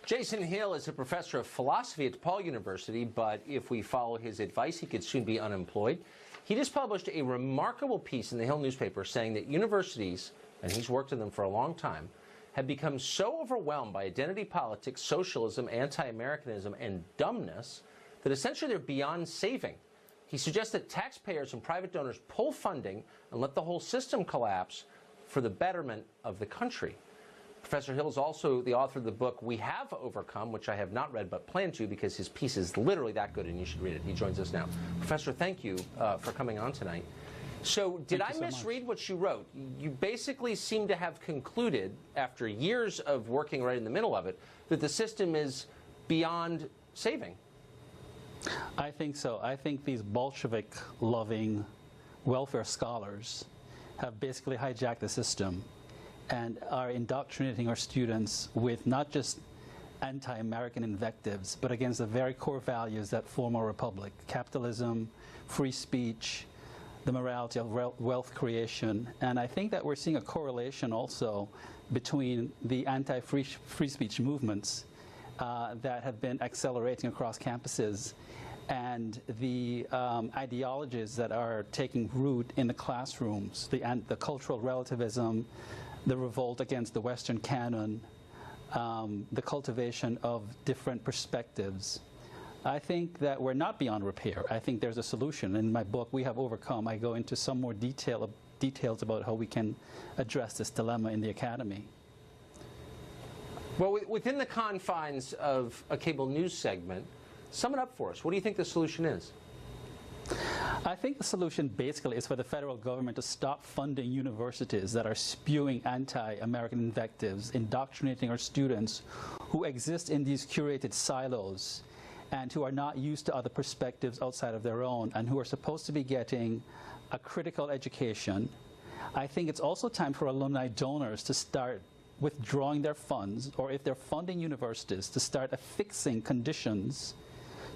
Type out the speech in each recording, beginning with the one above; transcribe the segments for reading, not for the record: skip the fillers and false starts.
Jason Hill is a professor of philosophy at DePaul University, but if we follow his advice, he could soon be unemployed. He just published a remarkable piece in the Hill newspaper saying that universities, and he's worked in them for a long time, have become so overwhelmed by identity politics, socialism, anti-Americanism, and dumbness that essentially they're beyond saving. He suggests that taxpayers and private donors pull funding and let the whole system collapse for the betterment of the country. Professor Hill is also the author of the book We Have Overcome, which I have not read but plan to because his piece is literally that good and you should read it. He joins us now. Professor, thank you for coming on tonight. So did I misread what you wrote? You basically seem to have concluded, after years of working right in the middle of it, that the system is beyond saving. I think so. I think these Bolshevik-loving welfare scholars have basically hijacked the system and are indoctrinating our students with not just anti-American invectives, but against the very core values that form our republic: capitalism, free speech, the morality of wealth creation. And I think that we're seeing a correlation also between the anti-free speech movements that have been accelerating across campuses and the ideologies that are taking root in the classrooms, the cultural relativism, the revolt against the Western canon, the cultivation of different perspectives. I think that we're not beyond repair. I think there's a solution. In my book, We Have Overcome, I go into some more details about how we can address this dilemma in the academy. Well, within the confines of a cable news segment, sum it up for us. What do you think the solution is? I think the solution basically is for the federal government to stop funding universities that are spewing anti-American invectives, indoctrinating our students who exist in these curated silos and who are not used to other perspectives outside of their own and who are supposed to be getting a critical education. I think it's also time for alumni donors to start withdrawing their funds, or if they're funding universities, to start affixing conditions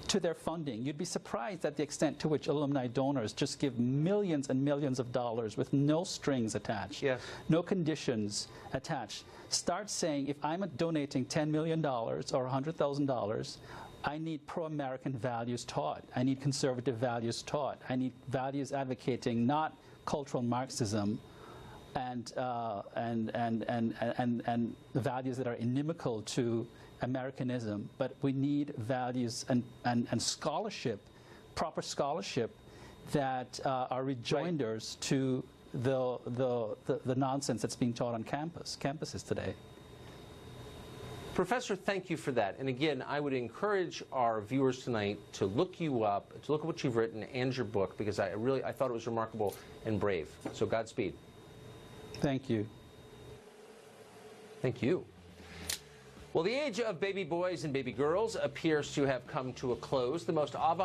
to their funding. You'd be surprised at the extent to which alumni donors just give millions and millions of dollars with no strings attached, no conditions attached. Start saying, if I'm donating $10 million or $100,000, I need pro-American values taught. I need conservative values taught. I need values advocating not cultural Marxism and values that are inimical to Americanism, but we need values and scholarship, proper scholarship, that are rejoinders to the nonsense that's being taught on campuses today. Professor, thank you for that. And again, I would encourage our viewers tonight to look you up, to look at what you've written and your book, because I thought it was remarkable and brave. So Godspeed. Thank you. Thank you. Well, the age of baby boys and baby girls appears to have come to a close. The most avant